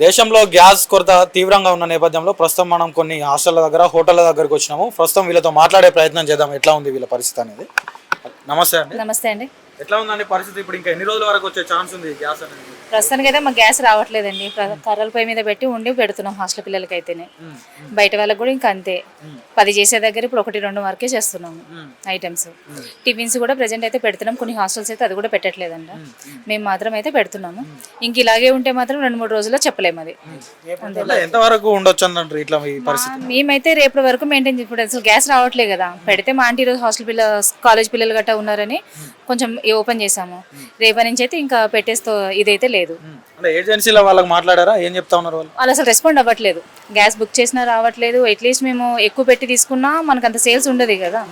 దేశంలో గ్యాస్ కొరత తీవ్రంగా ఉన్న నేపథ్యంలో ప్రస్తుతం మనం కొన్ని హాస్టళ్ల దగ్గర హోటళ్ల దగ్గరకు వచ్చినాము. ప్రస్తుతం వీళ్ళతో మాట్లాడే ప్రయత్నం చేద్దాం, ఎట్లా ఉంది వీళ్ళ పరిస్థితి అనేది. నమస్తే అండి. నమస్తే అండి. ఎట్లా ఉందండి పరిస్థితి? ఇప్పుడు ఇంకా ఎన్ని రోజుల వరకు వచ్చే ఛాన్స్ ఉంది గ్యాస్ అనేది? ప్రస్తుతానికి అయితే మాకు గ్యాస్ రావట్లేదండి. కర్రల పొయ్యి మీద పెట్టి ఉండి పెడుతున్నాం హాస్టల్ పిల్లలకి అయితేనే. బయట వాళ్ళకి కూడా ఇంకా అంతే. 10 చేసే దగ్గర ఇప్పుడు 1-2 వరకే చేస్తున్నాము ఐటమ్స్. టిఫిన్స్ కూడా ప్రెజెంట్ అయితే పెడుతున్నాం. కొన్ని హాస్టల్స్ అయితే అది కూడా పెట్టట్లేదంట. మేము మాత్రం అయితే పెడుతున్నాము. ఇంక ఇలాగే ఉంటే మాత్రం 2-3 రోజుల్లో చెప్పలేము అది. ఎంత వరకు ఉండొచ్చు అంటారు ఇట్లా ఈ పరిస్థితి? మేమైతే రేపటి వరకు మెయింటైన్ ఇప్పుడు అసలు గ్యాస్ రావట్లే కదా. పెడితే మా ఆంటీ రోజు హాస్టల్ కాలేజ్ పిల్లలు గట్టా ఉన్నారని కొంచెం ఓపెన్ చేసాము. రేపటి నుంచి అయితే ఇంకా పెట్టేస్తూ ఇదైతే లేదు. ఏజెన్సీలో వాళ్ళకి మాట్లాడారా? ఏం చెప్తా ఉన్నారు వాళ్ళు అసలు రెస్పాండ్ అవ్వట్లేదు. గ్యాస్ బుక్ చేసినా రావట్లేదు. అట్లీస్ట్ మేము ఎక్కువ పెట్టి తీసుకున్నా మనకు అంత సేల్స్ ఉండదు కదా.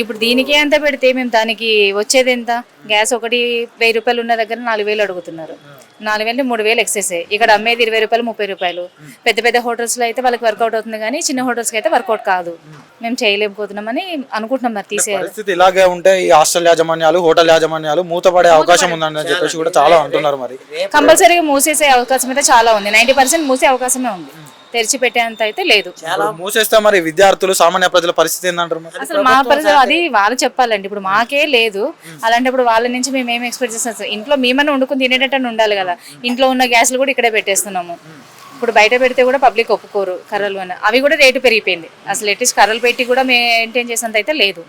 ఇప్పుడు దీనికే అంత పెడితే మేము దానికి వచ్చేది ఎంత? గ్యాస్ ఒకటి 1000 రూపాయలు ఉన్న దగ్గర 4000 అడుగుతున్నారు. 4000 3000 ఎక్సెస్. ఇక్కడ అమ్మేది 20 రూపాయలు 30 రూపాయలు. పెద్ద పెద్ద హోటల్స్లో అయితే వాళ్ళకి వర్కౌట్ అవుతుంది కానీ చిన్న హోటల్స్కి అయితే వర్కౌట్ కాదు. మేము చేయలేకపోతున్నామని అనుకుంటున్నాం. మరి తీసేయాలి. పరిస్థితి ఇలాగే ఉంటే ఈ హాస్టల్ యాజమాన్యాలు హోటల్ యాజమాన్యాలు మూతపడే అవకాశం ఉందని చెప్పేసి కూడా చాలా అంటున్నారు. మరి కంపల్సరీగా మూసేసే అవకాశం అయితే చాలా ఉంది. 90% మూసే అవకాశమే ఉంది. తెరిచిపెట్టేంత అయితే లేదు. మూసేస్తే మరి విద్యార్థులు సామాన్య ప్రజల పరిస్థితి ఏంటంటారు? అసలు మా పరిస్థితి అది వాళ్ళు చెప్పాలండి. ఇప్పుడు మాకే లేదు. అలాంటప్పుడు వాళ్ళ నుంచి మేము ఏమి ఎక్స్పెక్ట్ చేస్తాం? ఇంట్లో మేమన్నా వండుకుని తినేటట్టు ఉండాలి కదా. ఇంట్లో ఉన్న గ్యాస్లు కూడా ఇక్కడే పెట్టేస్తున్నాము. ఇప్పుడు బయట పెడితే కూడా పబ్లిక్ ఒప్పుకోరు. కర్రలు అని అవి కూడా రేటు పెరిగిపోయింది. అసలు అట్లీస్ట్ కర్రలు పెట్టి కూడా మెయింటైన్ చేసేంత అయితే లేదు.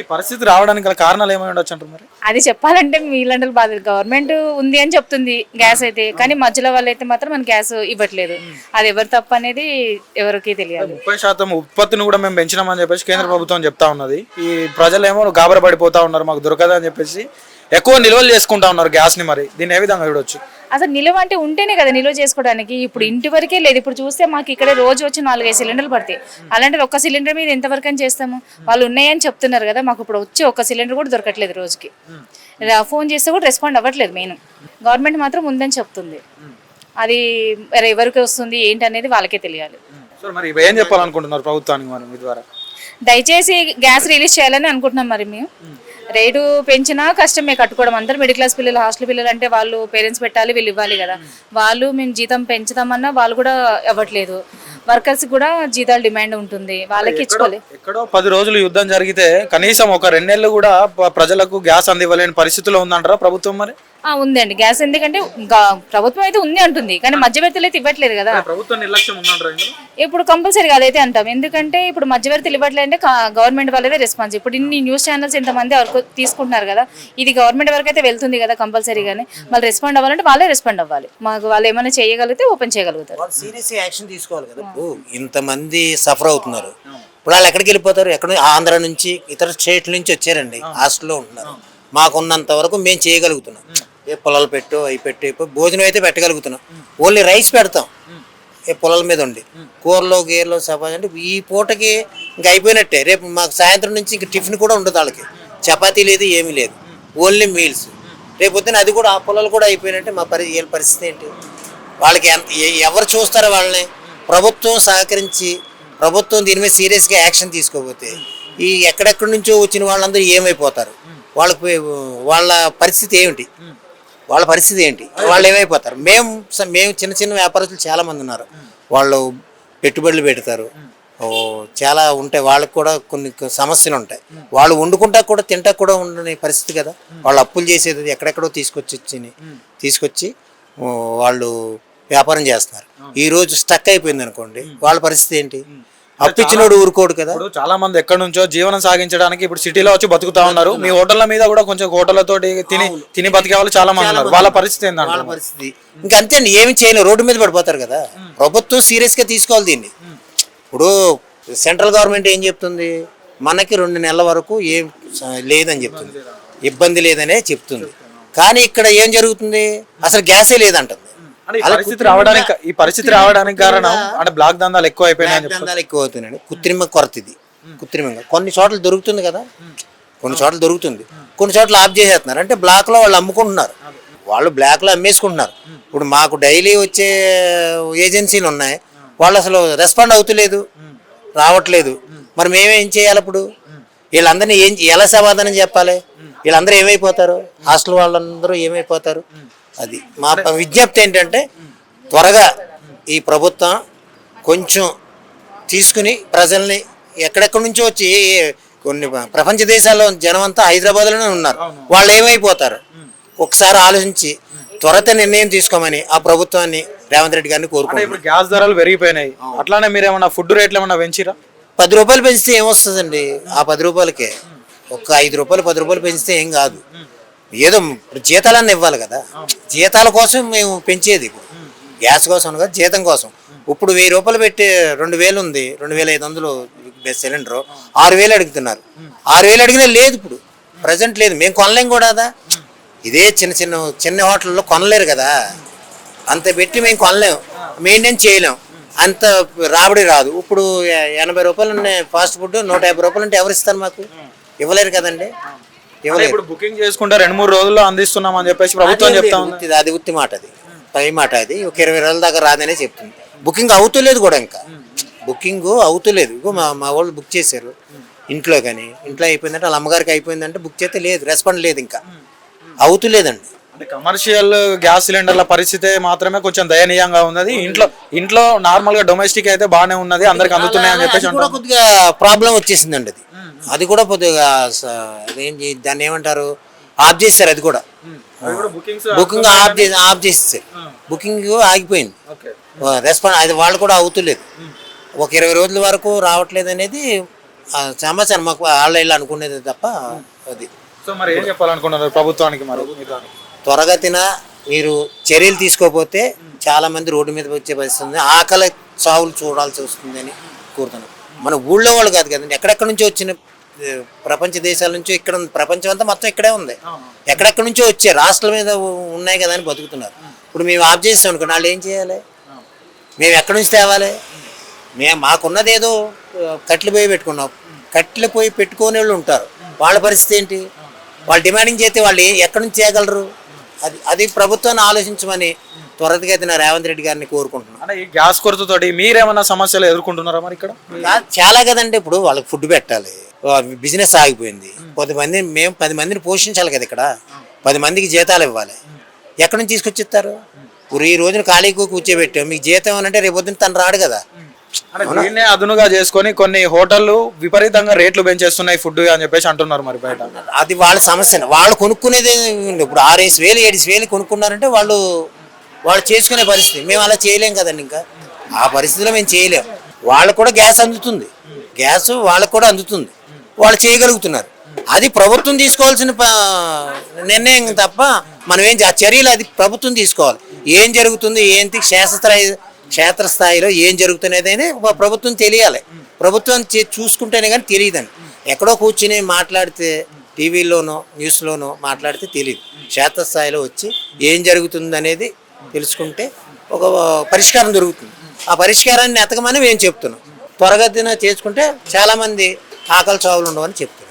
ఈ పరిస్థితి రావడానికి గల కారణాలు ఏమై ఉండొచ్చు అంటారు? మరి అది చెప్పాలంటే మీలాంటి బాధ. గవర్నమెంట్ ఉంది అని చెప్తుంది గ్యాస్ అయితే, కానీ మధ్యలో వాళ్ళు అయితే మాత్రం మన గ్యాస్ ఇవ్వట్లేదు. అది ఎవరు తప్పు అనేది ఎవరికి తెలియాలి. 30% ఉత్పత్తిని కూడా మేము పెంచినామని చెప్పేసి కేంద్ర ప్రభుత్వం చెప్తా ఉన్నది. ఈ ప్రజలేమో గాబర పడిపోతా ఉన్నారు, మాకు దొరకదు అని చెప్పేసి ఎక్కువ నిల్వలు చేసుకుంటా ఉన్నారు గ్యాస్ ని. మరి దీన్ని ఏ విధంగా చూడొచ్చు? అసలు నిల్వ అంటే ఉంటేనే కదా నిల్వ చేసుకోవడానికి. ఇప్పుడు ఇంటి వరకే లేదు. ఇప్పుడు చూస్తే మాకు ఇక్కడ రోజు వచ్చి 4-5 సిలిండర్లు పడతాయి. అలాంటిది ఒక్క సిలిండర్ మీద ఎంతవరకు అని చేస్తాము? వాళ్ళు ఉన్నాయని చెప్తున్నారు కదా. మాకు ఇప్పుడు వచ్చి ఒక్క సిలిండర్ కూడా దొరకట్లేదు రోజుకి. ఫోన్ చేస్తే కూడా రెస్పాండ్ అవ్వట్లేదు. మెయిన్ గవర్నమెంట్ మాత్రం ఉందని చెప్తుంది. అది ఎవరికి వస్తుంది ఏంటి అనేది వాళ్ళకే తెలియాలి. మరి ఏం చెప్పాలనుకుంటున్నారు ప్రభుత్వానికి మరి మీ ద్వారా? దయచేసి గ్యాస్ రిలీజ్ చేయాలని అనుకుంటున్నాం. మరి మేము రేటు పెంచినా కష్టమే కట్టుకోవడం. అందరూ మిడిల్ క్లాస్ పిల్లలు, హాస్టల్ పిల్లలు అంటే వాళ్ళు పేరెంట్స్ పెట్టాలి, వీళ్ళు ఇవ్వాలి కదా. వాళ్ళు మేము జీతం పెంచుతామన్నా వాళ్ళు కూడా ఇవ్వట్లేదు. వర్కర్స్ కూడా జీతాలు డిమాండ్ ఉంటుంది, వాళ్ళకి ఇచ్చుకోవాలి. ఎక్కడో 10 రోజులు యుద్ధం జరిగితే కనీసం ఒక 2 నెలలు కూడా ప్రజలకు గ్యాస్ అందివ్వలేని పరిస్థితిలో ఉందంటారా ప్రభుత్వం? మరి ఉందండి గ్యాస్. ఎందుకంటే ప్రభుత్వం అయితే ఉంది అంటుంది, కానీ మధ్యవర్తులు అయితే ఇవ్వట్లేదు కదా. ప్రభుత్వం నిర్లక్ష్యం ఉందంటారా? ఇప్పుడు కంపల్సరీగా అదైతే అంటాం. ఎందుకంటే ఇప్పుడు మధ్యవర్తులు ఇవ్వట్లేదు అంటే గవర్నమెంట్ వాళ్ళదే రెస్పాన్స్. ఇప్పుడు ఇన్ని న్యూస్ ఛానల్స్ ఇంతమంది వరకు తీసుకుంటున్నారు కదా, ఇది గవర్నమెంట్ వరకు అయితే వెళ్తుంది కదా కంపల్సరీగానే. వాళ్ళు రెస్పాండ్ అవ్వాలంటే వాళ్ళే రెస్పాండ్ అవ్వాలి. మాకు వాళ్ళు ఏమైనా చేయగలిగితే ఓపెన్ చేయగలుగుతారు. సీరియస్ యాక్షన్ తీసుకోవాలి కదా. ఇంతమంది సఫర్ అవుతున్నారు. ఇప్పుడు వాళ్ళు ఎక్కడికి వెళ్ళిపోతారు? ఎక్కడ ఆంధ్ర నుంచి ఇతర స్టేట్ల నుంచి వచ్చారండి, హాస్టల్లో ఉంటున్నారు. మాకున్నంత వరకు మేము చేయగలుగుతున్నాం. ఏ పొలాలు పెట్టు అవి పెట్టు, భోజనం అయితే పెట్టగలుగుతున్నాం. ఓన్లీ రైస్ పెడతాం ఏ పొలాల మీద ఉండి. కూరలో గేర్లో చపాతీ అంటే ఈ పూటకి ఇంక అయిపోయినట్టే. రేపు మాకు సాయంత్రం నుంచి ఇంక టిఫిన్ కూడా ఉండదు. వాళ్ళకి చపాతీ లేదు, ఏమీ లేదు, ఓన్లీ మీల్స్. రేపు పొద్దున అది కూడా ఆ పొలాలు కూడా అయిపోయినట్టే. మా పరిస్థితి ఏంటి? వాళ్ళకి ఎవరు చూస్తారో వాళ్ళని? ప్రభుత్వం సహకరించి ప్రభుత్వం దీని మీద సీరియస్గా యాక్షన్ తీసుకోకపోతే ఈ ఎక్కడెక్కడి నుంచో వచ్చిన వాళ్ళందరూ ఏమైపోతారు? వాళ్ళ పరిస్థితి ఏమిటి? వాళ్ళ పరిస్థితి ఏంటి? వాళ్ళు ఏమైపోతారు? మేము చిన్న చిన్న వ్యాపారస్తులు చాలామంది ఉన్నారు. వాళ్ళు పెట్టుబడులు పెడతారు, చాలా ఉంటాయి. వాళ్ళకి కూడా కొన్ని సమస్యలు ఉంటాయి. వాళ్ళు వండుకుంటా కూడా తింటా కూడా ఉండని పరిస్థితి కదా. వాళ్ళు అప్పులు చేసేది ఎక్కడెక్కడో తీసుకొచ్చి వాళ్ళు వ్యాపారం చేస్తున్నారు. ఈ రోజు స్టక్ అయిపోయింది అనుకోండి, వాళ్ళ పరిస్థితి ఏంటి? అప్పిచ్చినోడు ఊరుకోడు కదా. చాలా మంది ఎక్కడి నుంచో జీవనం సాగించడానికి ఇప్పుడు సిటీలో వచ్చి బతుకుతా ఉన్నారు. మీ హోటళ్ల మీద కూడా కొంచెం హోటళ్లతో తిని బతికే వాళ్ళు చాలా మంది ఉన్నారు. వాళ్ళ పరిస్థితి ఏంటంటే వాళ్ళ పరిస్థితి ఇంకా అంతే అండి. ఏమి చేయలేరు, రోడ్డు మీద పడిపోతారు కదా. ప్రభుత్వం సీరియస్ గా తీసుకోవాలి దీన్ని. ఇప్పుడు సెంట్రల్ గవర్నమెంట్ ఏం చెప్తుంది? మనకి 2 నెలల వరకు ఏం లేదని చెప్తుంది, ఇబ్బంది లేదనే చెప్తుంది. కానీ ఇక్కడ ఏం జరుగుతుంది? అసలు గ్యాసే లేదంటుంది. ఈ పరిస్థితి రావడానికి కారణం అంటే బ్లాక్ దందాలు ఎక్కువ అయిపోయినాయి. కృత్రిమ కొరత. ఇది కృత్రిమంగా కొన్ని చోట్ల దొరుకుతుంది కదా, కొన్ని చోట్ల దొరుకుతుంది, కొన్ని చోట్ల ఆఫ్ చేసేస్తున్నారు. అంటే బ్లాక్ లో వాళ్ళు అమ్ముకుంటున్నారు, వాళ్ళు బ్లాక్ లో అమ్మేసుకుంటున్నారు. ఇప్పుడు మాకు డైలీ వచ్చే ఏజెన్సీలు ఉన్నాయి, వాళ్ళు అసలు రెస్పాండ్ అవుతలేదు, రావట్లేదు. మరి మేమేం చేయాలి? ఇప్పుడు వీళ్ళందరినీ ఎలా సమాధానం చెప్పాలి? వీళ్ళందరూ ఏమైపోతారు? హాస్టల్ వాళ్ళందరూ ఏమైపోతారు? అది మా విజ్ఞప్తి ఏంటంటే త్వరగా ఈ ప్రభుత్వం కొంచెం తీసుకుని ప్రజల్ని ఎక్కడెక్కడి నుంచో వచ్చి కొన్ని ప్రపంచ దేశాల్లో జనం అంతా హైదరాబాద్లోనే ఉన్నారు. వాళ్ళు ఏమైపోతారు ఒకసారి ఆలోచించి త్వరత నిర్ణయం తీసుకోమని ఆ ప్రభుత్వాన్ని రేవంత్ రెడ్డి గారిని కోరుకుంటున్నాను. ఇప్పుడు గ్యాస్ ధరలు పెరిగిపోయినాయి, అట్లానే మీరు ఏమన్నా ఫుడ్ రేట్లు ఏమన్నా పెంచిరా? 10 రూపాయలు పెంచితే ఏమొస్తుందండి? ఆ 10 రూపాయలకే ఒక 5 రూపాయలు 10 రూపాయలు పెంచితే ఏం కాదు. ఏదో ఇప్పుడు జీతాలన్నీ ఇవ్వాలి కదా, జీతాల కోసం మేము పెంచేది. ఇప్పుడు గ్యాస్ కోసం కాదు, జీతం కోసం. ఇప్పుడు 1000 రూపాయలు పెట్టి 2000 ఉంది, 2500 సిలిండరు 6000 అడుగుతున్నారు. 6000 అడిగినా లేదు, ఇప్పుడు ప్రజెంట్ లేదు. మేము కొనలేం కూడా కదా. ఇదే చిన్న హోటల్లో కొనలేరు కదా, అంత పెట్టి మేము కొనలేము, మెయింటైన్ చేయలేం, అంత రాబడి రాదు. ఇప్పుడు 80 రూపాయలు ఉన్నాయి ఫాస్ట్ ఫుడ్, 150 రూపాయలు అంటే ఎవరు ఇస్తారు? మాకు ఇవ్వలేరు కదండి, ఇవ్వలేరు. ఇప్పుడు బుకింగ్ చేసుకుంటే 2-3 రోజుల్లో అందిస్తున్నాం అని చెప్పేసి ప్రభుత్వం చెప్తా ఉంది. అది ఉత్తి మాట, అది పై మాట. అది ఒక 20 రోజుల దాకా రాదనే చెప్తుంది. బుకింగ్ అవుతలేదు కూడా, ఇంకా బుకింగ్ అవుతలేదు. ఇగో మా వాళ్ళు బుక్ చేశారు ఇంట్లో, కానీ ఇంట్లో అయిపోయిందంటే వాళ్ళ అమ్మగారికి అయిపోయిందంటే బుక్ చేస్తే లేదు, రెస్పాండ్ లేదు, ఇంకా అవుతలేదండి. అంటే కమర్షియల్ గ్యాస్ సిలిండర్ల పరిస్థితి మాత్రమే కొంచెం దయనీయంగా ఉన్నది. ఇంట్లో నార్మల్ గా డొమెస్టిక్ అయితే బాగానే ఉన్నది, అందరికి అందుతున్నాయి అని చెప్పేసి కొద్దిగా ప్రాబ్లం వచ్చేసిందండి. అది కూడా కొద్దిగా దాన్ని ఏమంటారు, ఆఫ్ చేశారు. అది కూడా బుకింగ్ ఆఫ్ చేసేసారు, బుకింగ్ ఆగిపోయింది, రెస్పాన్స్ అది వాళ్ళు కూడా అవుతలేదు. ఒక 20 రోజుల వరకు రావట్లేదు అనేది సమాచారం మాకు ఆన్లైన్లో అనుకునేది తప్ప. అది సో మరి ఏం చెప్పాలనుకున్నారు ప్రభుత్వానికి? మరి త్వరగతిన మీరు చర్యలు తీసుకోకపోతే చాలా మంది రోడ్డు మీద వచ్చే పరిస్థితి ఉంది, ఆకలి చావులు చూడాల్సి వస్తుంది అని కోరుతున్నాను. మన ఊళ్ళో వాళ్ళు కాదు కదండి, ఎక్కడెక్కడి నుంచో వచ్చిన ప్రపంచ దేశాల నుంచో, ఇక్కడ ప్రపంచం అంతా మొత్తం ఇక్కడే ఉంది, ఎక్కడెక్కడి నుంచో వచ్చే రాష్ట్రాల మీద ఉన్నాయి కదా అని బతుకుతున్నారు. ఇప్పుడు మేము ఆఫ్ చేస్తాం అనుకోండి, వాళ్ళు ఏం చేయాలి? మేము ఎక్కడి నుంచి తేవాలి? మాకున్నది ఏదో కట్టెలు పోయి పెట్టుకున్నాం, కట్టెలు పోయి పెట్టుకునే వాళ్ళు ఉంటారు, వాళ్ళ పరిస్థితి ఏంటి? వాళ్ళు డిమాండింగ్ చేస్తే వాళ్ళు ఎక్కడి నుంచి చేయగలరు? అది ప్రభుత్వాన్ని ఆలోచించమని త్వరగతిన రేవంత్ రెడ్డి గారిని కోరుకుంటున్నాను. అంటే ఈ గ్యాస్ కొరతతోటి మీరేమన్నా సమస్యలు ఎదుర్కొంటున్నారా మరి ఇక్కడ? చాలా కదండి. ఇప్పుడు వాళ్ళకి ఫుడ్ పెట్టాలి, బిజినెస్ ఆగిపోయింది. 10 మందిని పోషించాలి కదా, ఇక్కడ 10 మందికి జీతాలు ఇవ్వాలి, ఎక్కడి నుంచి తీసుకొచ్చిస్తారు? ఇప్పుడు ఈ రోజున ఖాళీకు కూర్చోబెట్టాం, మీకు జీతం అని అంటే రేపొద్దున తను రాడు కదా. దీన్నే అదునుగా చేసుకొని కొన్ని హోటళ్ళు విపరీతంగా రేట్లు పెంచేస్తున్నాయి ఫుడ్ అని చెప్పేసి అంటున్నారు మరి బయట. అది వాళ్ళ సమస్య. వాళ్ళు కొనుక్కునేది ఇప్పుడు 6,000 7,000 కొనుక్కున్నారంటే వాళ్ళు చేసుకునే పరిస్థితి. మేము అలా చేయలేం కదండి, ఇంకా ఆ పరిస్థితిలో మేము చేయలేం. వాళ్ళకు కూడా గ్యాస్ అందుతుంది, గ్యాస్ వాళ్ళకు కూడా అందుతుంది, వాళ్ళు చేయగలుగుతున్నారు. అది ప్రభుత్వం తీసుకోవాల్సిన నిర్ణయం తప్ప మనం ఆ చర్యలు అది ప్రభుత్వం తీసుకోవాలి. ఏం జరుగుతుంది ఏంటి క్షేత్రస్థాయిలో ఏం జరుగుతున్నదనే ప్రభుత్వం తెలియాలి. ప్రభుత్వం చూసుకుంటేనే కానీ తెలియదండి. ఎక్కడో కూర్చుని మాట్లాడితే టీవీలోనో న్యూస్లోనో మాట్లాడితే తెలియదు. క్షేత్రస్థాయిలో వచ్చి ఏం జరుగుతుంది అనేది తెలుసుకుంటే ఒక పరిష్కారం దొరుకుతుంది. ఆ పరిష్కారాన్ని ఎతకమని మేము చెప్తున్నాం. త్వరగతిన చేసుకుంటే చాలామంది ఆకలి చావులు ఉండవని చెప్తున్నాం.